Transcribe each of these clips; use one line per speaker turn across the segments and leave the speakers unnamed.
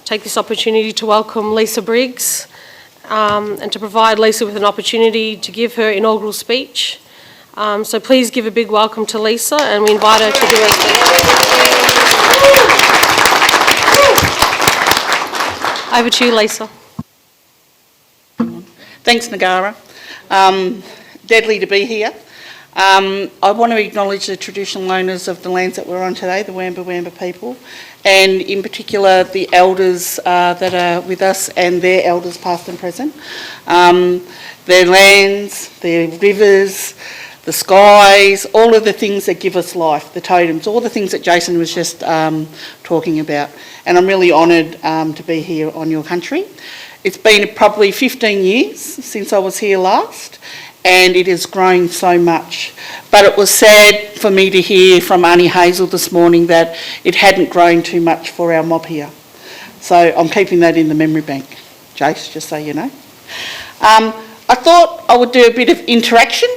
take this opportunity to welcome Lisa Briggs and to provide Lisa with an opportunity to give her inaugural speech. So please give a big welcome to Lisa, and we invite her to do her speech. Over to you, Lisa.
Thanks, Nagara. Deadly to be here. I want to acknowledge the traditional owners of the lands that we're on today, the Wamba people, and in particular the elders that are with us and their elders past and present. Their lands, their rivers, the skies, all of the things that give us life, the totems, all the things that Jason was just talking about. And I'm really honoured to be here on your country. It's been probably 15 years since I was here last, and it has grown so much. But it was sad for me to hear from Auntie Hazel this morning that it hadn't grown too much for our mob here. So I'm keeping that in the memory bank, Jace, just so you know. I thought I would do a bit of interaction,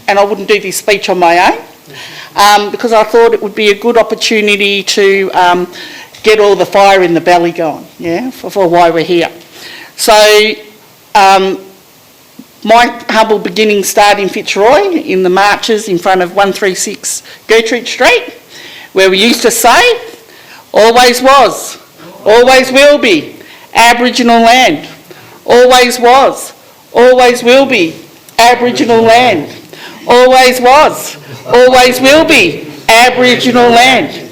and I wouldn't do this speech on my own, because I thought it would be a good opportunity to get all the fire in the belly going, yeah, for why we're here. So my humble beginnings start in Fitzroy, in the marches in front of 136 Gertrude Street, where we used to say, always was, always will be, Aboriginal land. Always was, always will be, Aboriginal land. Always was, always will be, Aboriginal land.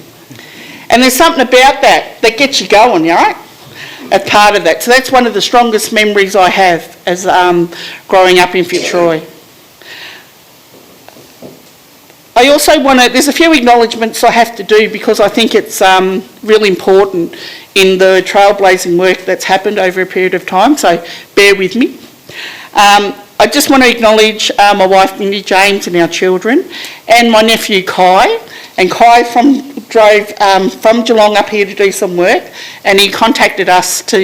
And there's something about that that gets you going, right? As part of that. So that's one of the strongest memories I have as growing up in Fitzroy. I also want to, there's a few acknowledgements I have to do because I think it's really important in the trailblazing work that's happened over a period of time, so bear with me. I just want to acknowledge my wife Mindy James and our children, and my nephew Kai. And Kai drove from Geelong up here to do some work, and he contacted us to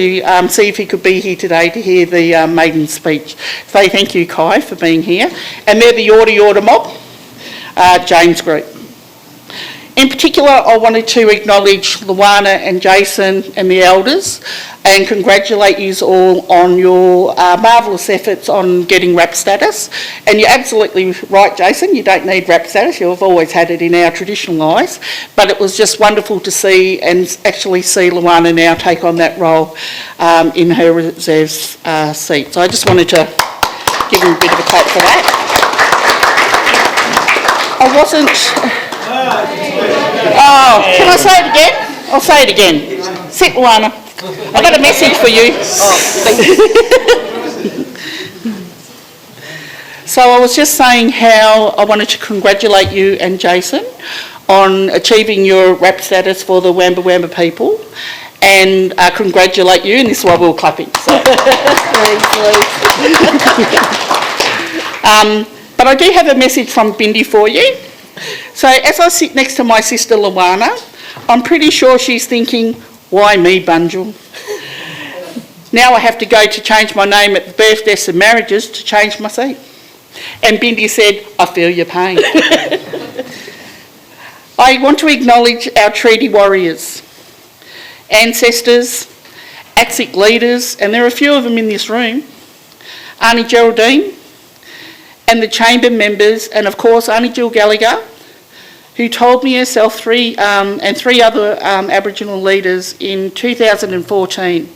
see if he could be here today to hear the maiden speech. So thank you, Kai, for being here. And they're the Yorta mob, James Group. In particular, I wanted to acknowledge Luana and Jason and the elders and congratulate you all on your marvellous efforts on getting RAP status. And you're absolutely right, Jason, you don't need RAP status, you've always had it in our traditional eyes, but it was just wonderful to see and actually see Luana now take on that role in her reserves seat. So I just wanted to give him a bit of a clap for that. I wasn't... Oh, can I say it again? I'll say it again. Sit, Luana. I've got a message for you. So I was just saying how I wanted to congratulate you and Jason on achieving your RAP status for the Wamba people, and congratulate you, and this is why we were clapping. So. But I do have a message from Bindi for you. So as I sit next to my sister Luana, I'm pretty sure she's thinking, why me, Bunjil? Now I have to go to change my name at the birth, deaths and marriages to change my seat. And Bindi said, I feel your pain. I want to acknowledge our treaty warriors, ancestors, ACSIC leaders, and there are a few of them in this room, Auntie Geraldine, and the chamber members, and of course Auntie Jill Gallagher, who told me herself and three other Aboriginal leaders in 2014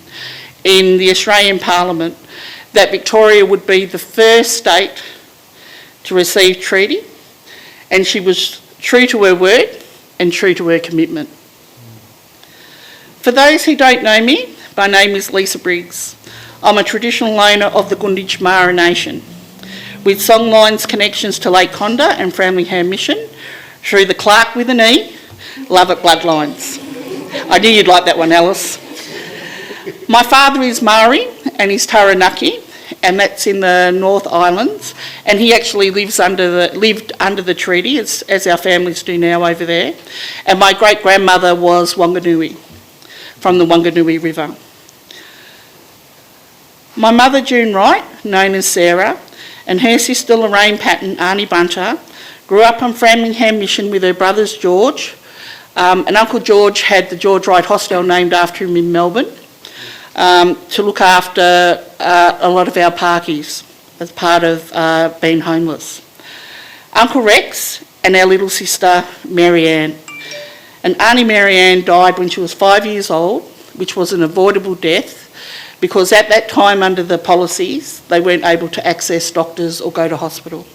in the Australian Parliament that Victoria would be the first state to receive treaty, and she was true to her word and true to her commitment. For those who don't know me, my name is Lisa Briggs. I'm a traditional owner of the Gunditjmara Nation, with songlines connections to Lake Condah and Framlingham Mission, through the Clark with an E, Lovett bloodlines. I knew you'd like that one, Alice. My father is Maori and he's Taranaki, and that's in the North Islands, and he actually lived under the treaty, as our families do now over there. And my great-grandmother was Wanganui, from the Wanganui River. My mother, June Wright, known as Sarah, and her sister Lorraine Patton, Auntie Bunter, grew up on Framlingham Mission with her brothers George, and Uncle George had the George Wright Hostel named after him in Melbourne, to look after a lot of our parkies as part of being homeless. Uncle Rex and our little sister Marianne. And Auntie Marianne died when she was 5 years old, which was an avoidable death, because at that time under the policies they weren't able to access doctors or go to hospital.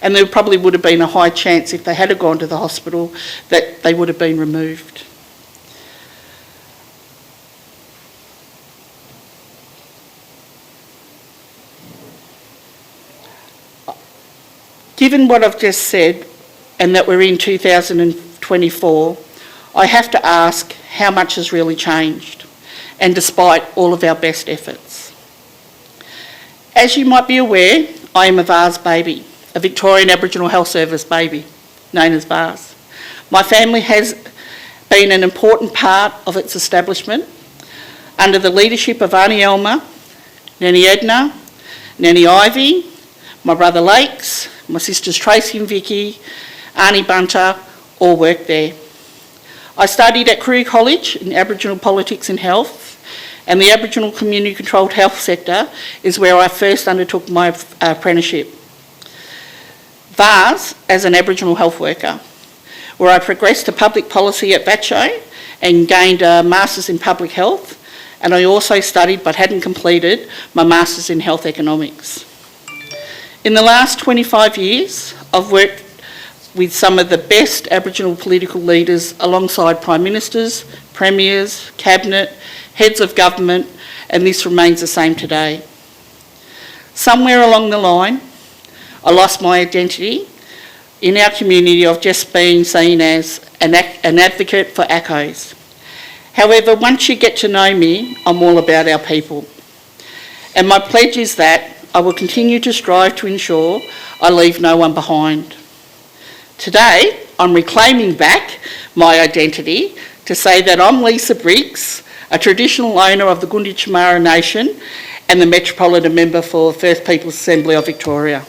And there probably would have been a high chance if they had gone to the hospital that they would have been removed. Given what I've just said, and that we're in 2024, I have to ask how much has really changed, and despite all of our best efforts. As you might be aware, I am a VARS baby, a Victorian Aboriginal Health Service baby, known as VARS. My family has been an important part of its establishment under the leadership of Auntie Elma, Nanny Edna, Nanny Ivy, my brother Lakes, my sisters Tracy and Vicky, Auntie Bunter, all worked there. I studied at Career College in Aboriginal Politics and Health, and the Aboriginal Community Controlled Health sector is where I first undertook my apprenticeship. VARS as an Aboriginal health worker, where I progressed to public policy at VATCHO and gained a Masters in Public Health, and I also studied but hadn't completed my Masters in Health Economics. In the last 25 years, I've worked with some of the best Aboriginal political leaders alongside Prime Ministers, Premiers, Cabinet, Heads of Government, and this remains the same today. Somewhere along the line, I lost my identity in our community of just being seen as an advocate for ACOs. However, once you get to know me, I'm all about our people. And my pledge is that I will continue to strive to ensure I leave no one behind. Today, I'm reclaiming back my identity to say that I'm Lisa Briggs, a traditional owner of the Gunditjmara Nation and the Metropolitan Member for First Peoples Assembly of Victoria.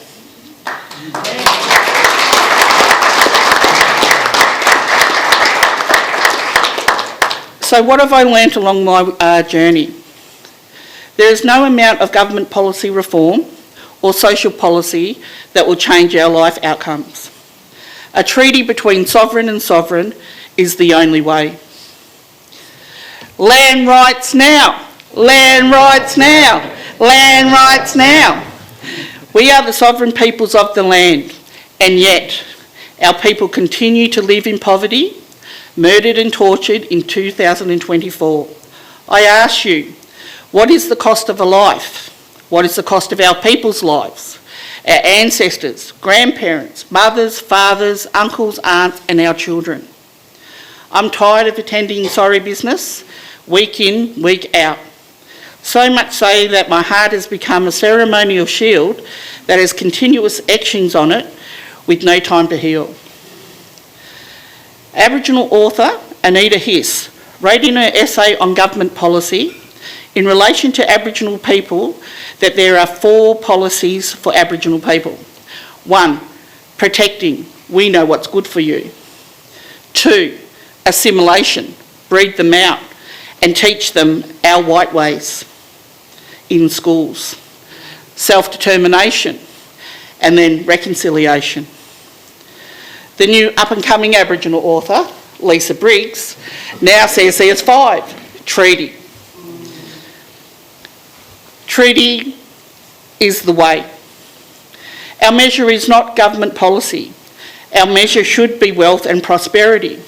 So what have I learnt along my journey? There is no amount of government policy reform or social policy that will change our life outcomes. A treaty between sovereign and sovereign is the only way. Land rights now! Land rights now! Land rights now! We are the sovereign peoples of the land, and yet our people continue to live in poverty, murdered and tortured in 2024. I ask you, what is the cost of a life? What is the cost of our people's lives? Our ancestors, grandparents, mothers, fathers, uncles, aunts, and our children. I'm tired of attending sorry business, week in, week out. So much so that my heart has become a ceremonial shield that has continuous etchings on it with no time to heal. Aboriginal author Anita Hiss wrote in her essay on government policy in relation to Aboriginal people that there are 4 policies for Aboriginal people. 1, protecting, we know what's good for you. 2, assimilation, breed them out and teach them our white ways in schools. Self-determination, and then reconciliation. The new up-and-coming Aboriginal author, Lisa Briggs, now says there's 5, treaty. Treaty is the way. Our measure is not government policy. Our measure should be wealth and prosperity.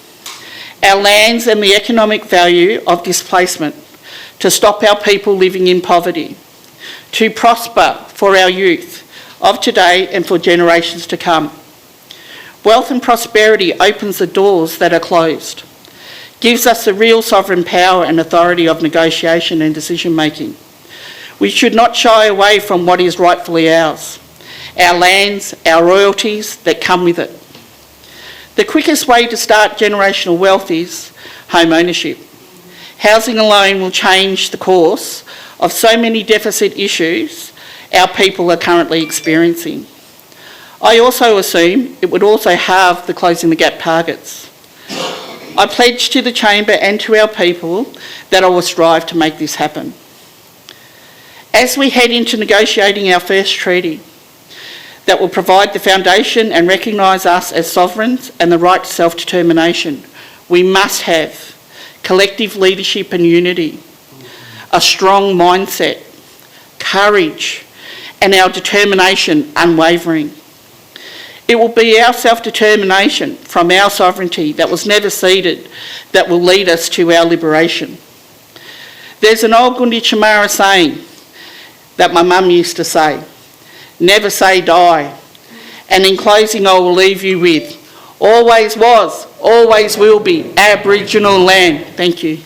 Our lands and the economic value of displacement to stop our people living in poverty, to prosper for our youth of today and for generations to come. Wealth and prosperity opens the doors that are closed, gives us the real sovereign power and authority of negotiation and decision making. We should not shy away from what is rightfully ours, our lands, our royalties that come with it. The quickest way to start generational wealth is home ownership. Housing alone will change the course of so many deficit issues our people are currently experiencing. I also assume it would also halve the closing the gap targets. I pledge to the Chamber and to our people that I will strive to make this happen. As we head into negotiating our first treaty that will provide the foundation and recognise us as sovereigns and the right to self-determination, we must have collective leadership and unity, a strong mindset, courage, and our determination unwavering. It will be our self-determination from our sovereignty that was never ceded that will lead us to our liberation. There's an old Gunditjmara saying that my mum used to say, never say die. And in closing, I will leave you with, always was, always will be, Aboriginal land. Thank you.